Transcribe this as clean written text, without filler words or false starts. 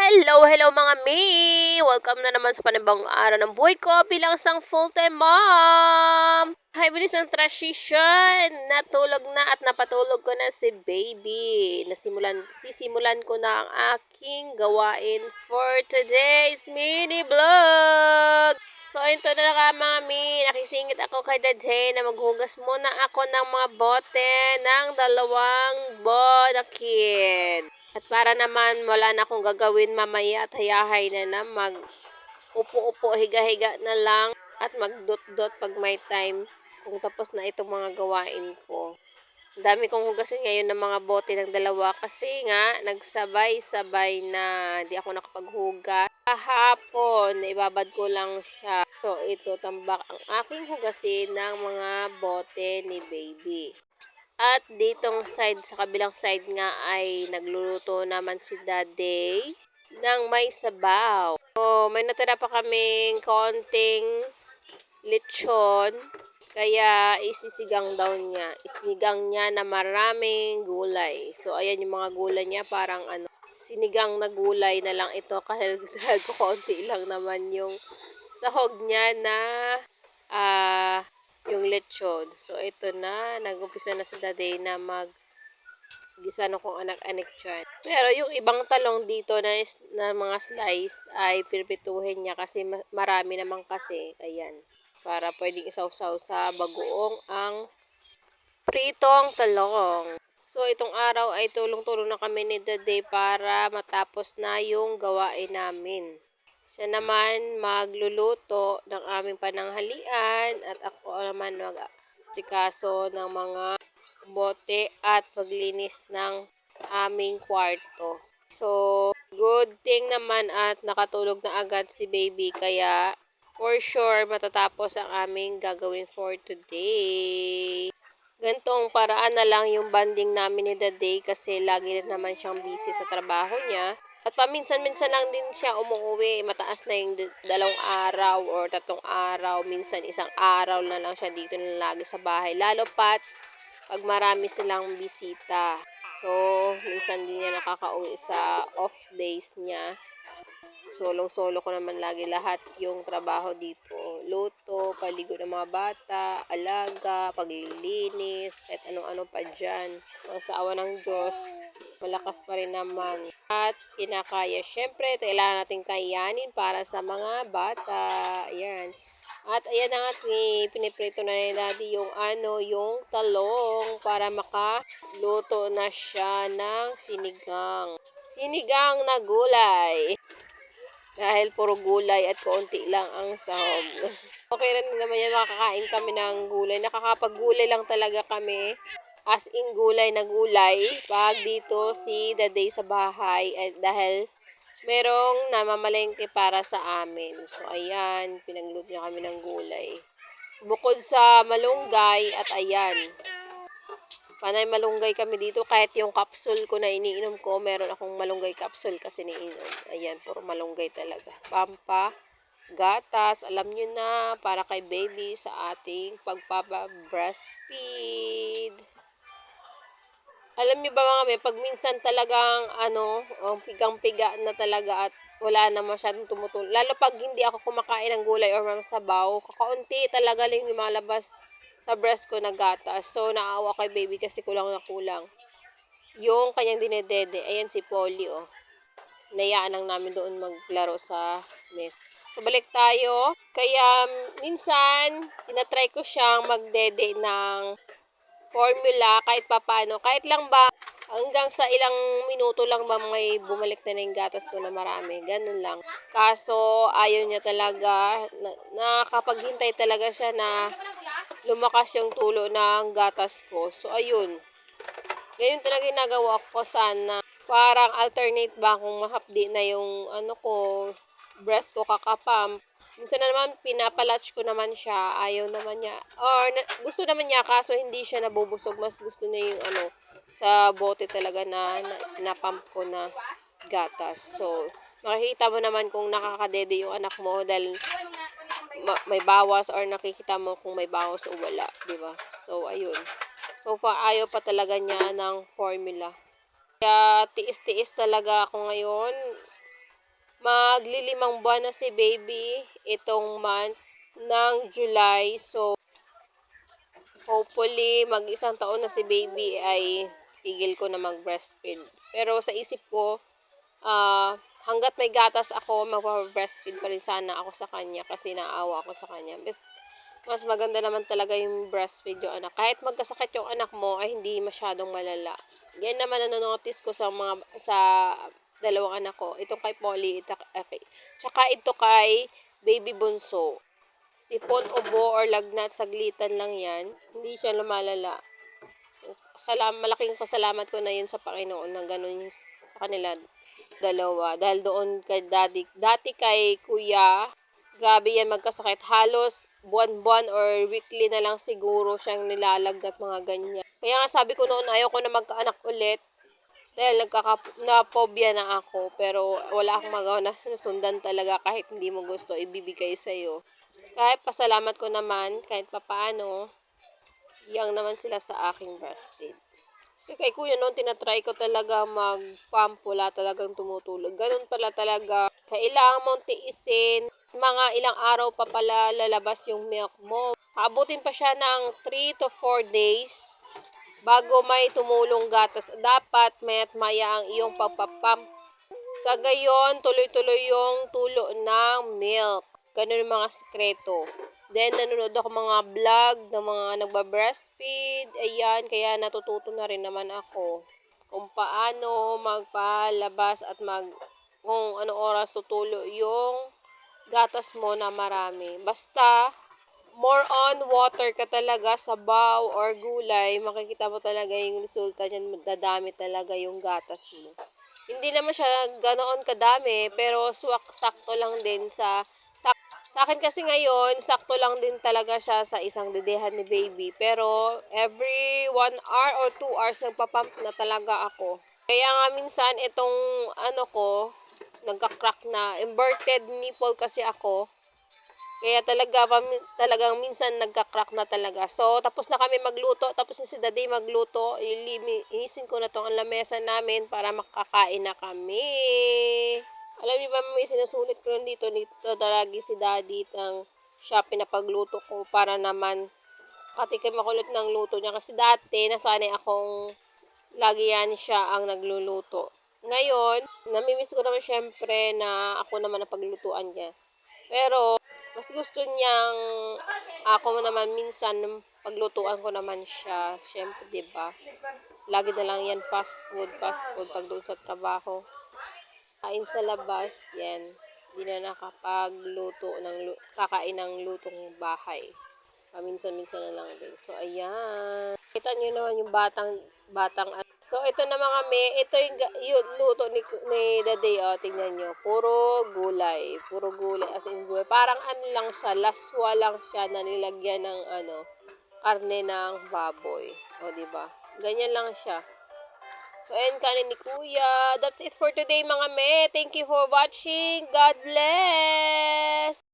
Hello mga mi! Welcome na naman sa panibagong araw ng buhay ko bilang isang full-time mom! Hi, bilis ng transition! Natulog na at napatulog ko na si baby. Sisimulan ko na ang aking gawain for today's mini vlog! So, ito na nga mga mi. Nakisingit ako kay Dadhe na maghugas muna ako ng mga bote ng 2 bonakid. At para naman wala na akong gagawin mamaya at hayahay na upo-upo, higa-higa na lang at magdot-dot pag may time kung tapos na itong mga gawain ko. Ang dami kong hugasin ngayon ng mga bote ng 2 kasi nga nagsabay-sabay na di ako nakapaghugas. Kahapon, ibabad ko lang siya. So, ito tambak ang aking hugasin ng mga bote ni baby. At ditong side, sa kabilang side nga ay nagluluto naman si Daddy ng may sabaw. So, may natira pa kaming konting lechon. Kaya isisigang daw niya. Isinigang niya na maraming gulay. So, ayan yung mga gulay niya. Parang sinigang na gulay na lang ito. Kahit konti lang naman yung sahog niya na yung lechon. So, ito na. Nag-umpisa na si Daddy na gisa na kong anak-anak dyan. Pero yung ibang talong dito na mga slice ay pirpituhin niya kasi marami naman kasi. Ayan. Para pwedeng isaw-saw sa bagoong ang pritong talong. So, itong araw ay tulong-tulong na kami ni Daddy para matapos na yung gawain namin. Siya naman magluluto ng aming pananghalian at ako naman mag-asikaso ng mga bote at paglinis ng aming kwarto. So, good thing naman at nakatulog na agad si baby kaya for sure matatapos ang aming gagawin for today. Gantong paraan na lang yung banding namin ni Daddy kasi lagi rin naman siyang busy sa trabaho niya. At paminsan-minsan lang din siya umuwi. Mataas na yung 2 araw or 3 araw. Minsan 1 araw na lang siya dito na lagi sa bahay. Lalo pat pag marami silang bisita. So, minsan din niya nakakauwi sa off days niya. Solong-solo ko naman lagi lahat yung trabaho dito. Luto, paligo ng mga bata, alaga, paglilinis, at anong-ano pa dyan. Sa awa ng Diyos, malakas pa rin naman. At kinakaya, syempre, kailangan natin kayanin para sa mga bata. Ayan. At ayan na nga, piniprito na ni Daddy yung yung talong para makaluto na siya ng sinigang. Sinigang na gulay. Dahil puro gulay at konti lang ang sahog. Okay rin naman yan, makakain kami ng gulay. Nakakapag-gulay lang talaga kami. As in gulay na gulay. Pag dito si Daddy sa bahay. Dahil merong namamalengke para sa amin. So, ayan. Pinagluto niya kami ng gulay. Bukod sa malunggay at ayan. Panay malunggay kami dito. Kahit yung capsule ko na iniinom ko, meron akong malunggay capsule kasi niinom. Ayan, puro malunggay talaga. Pampa, gatas, alam nyo na, para kay baby sa ating pagpapa-breastfeed. Alam nyo ba mga may, pag minsan talagang, pigang-piga na talaga at wala na masyadong tumutulong. Lalo pag hindi ako kumakain ng gulay or mga sabaw, kakaunti talaga lang yung lumalabas sa breast ko na gatas. So, naawa kay baby kasi kulang na kulang. Yung kanyang dinedede, ayan si Polly, oh. Nayaan lang namin doon maglaro sa mess. So, balik tayo. Kaya, minsan, tinatry ko siyang magdede ng formula kahit papano. Kahit lang ba, hanggang sa ilang minuto lang ba may bumalik na yung gatas ko na marami. Ganun lang. Kaso, ayaw niya talaga. Nakapaghintay talaga siya na lumakas yung tulo ng gatas ko. So, ayun. Ganyan talaga ginagawa ko sana. Parang alternate ba kung mahapdi na yung breast ko kakapam. Minsan na naman, pinapalatch ko naman siya. Ayaw naman niya. Or, gusto naman niya, kaso hindi siya nabubusog. Mas gusto niya yung sa bote talaga na pinapump ko na gatas. So, makikita mo naman kung nakakadede yung anak mo dahil may bawas or nakikita mo kung may bawas o wala, di ba? So, ayun. So, ayaw pa talaga niya ng formula. Kaya, tiis-tiis talaga ako ngayon. Maglilimang buwan na si baby itong month ng July. So, hopefully, mag-isang taon na si baby ay tigil ko na mag-breastfeed. Pero sa isip ko, hanggat may gatas ako, magpa-breastfeed pa rin sana ako sa kanya kasi naawa ako sa kanya. Mas maganda naman talaga yung breastfeed yung anak. Kahit magkasakit yung anak mo, ay hindi masyadong malala. Yan naman ang notice ko sa dalawang anak ko. Itong kay Polly, tsaka ito kay baby bunso. Sipon, ubo, or lagnat, saglitan lang yan. Hindi siya lumalala. Malaking pasalamat ko na yun sa Panginoon na ganun yung sa kanila dalawa. Dahil doon kay dati kay kuya, grabe yan magkasakit. Halos buwan-buwan or weekly na lang siguro siyang nilalagnat mga ganyan. Kaya nga sabi ko noon ayaw ko na magkaanak ulit. Dahil na-phobia na ako. Pero wala akong magawa na nasundan talaga kahit hindi mo gusto ibibigay sa'yo. Kahit pasalamat ko naman kahit papaano, yang naman sila sa aking breastfeed. Kasi kay kuya noon, tinatry ko talaga mag-pump, wala talagang tumutulog. Ganun pala talaga. Kailangan mong tiisin. Mga ilang araw pa pala lalabas yung milk mo. Abutin pa siya ng 3 to 4 days bago may tumulong gatas. Dapat mayat maya ang iyong pagpapump. Sa gayon, tuloy-tuloy yung tulo ng milk. Ganun yung mga sekreto. Then, nanonood ako mga vlog ng mga nagba-breastfeed. Ayan, kaya natututo na rin naman ako kung paano magpalabas at kung ano oras tutulo yung gatas mo na marami. Basta, more on water ka talaga, sabaw or gulay, makikita mo talaga yung resulta niyan, dadami talaga yung gatas mo. Hindi naman siya ganoon kadami, pero sakto lang din sa akin kasi ngayon, sakto lang din talaga siya sa isang dedehan ni baby. Pero every 1 hour or 2 hours nagpapump na talaga ako. Kaya nga minsan itong nagka-crack na. Inverted nipple kasi ako. Kaya talagang minsan nagka-crack na talaga. So, tapos na kami magluto. Tapos na si Daddy magluto. Inisin ko na tong lamesa namin para makakain na kami. Alam niyo ba, may sinusulit ko dito talagi si Daddy ng siya pinapagluto ko para naman patikim ako ulit ng luto niya. Kasi dati, nasanay akong lagi yan siya ang nagluluto. Ngayon, namimiss ko naman syempre na ako naman ang paglutuan niya. Pero, mas gusto niyang ako naman minsan paglutuan ko naman siya. Syempre, 'di ba? Lagi na lang yan fast food pag doon sa trabaho. Kain sa labas, yan. Hindi na nakapagluto kakain ng lutong bahay. Paminsan-minsan na lang din. So, ayan. Kita niyo naman yung batang. So, ito na mga ito yung luto ni Daday, oh. Tingnan niyo. Puro gulay. Puro gulay. As in gulay. Parang lang siya. Laswa lang siya na nilagyan ng karne ng baboy. O, diba? Ganyan lang siya. So, ayan kanin ni Kuya. That's it for today, mga me. Thank you for watching. God bless!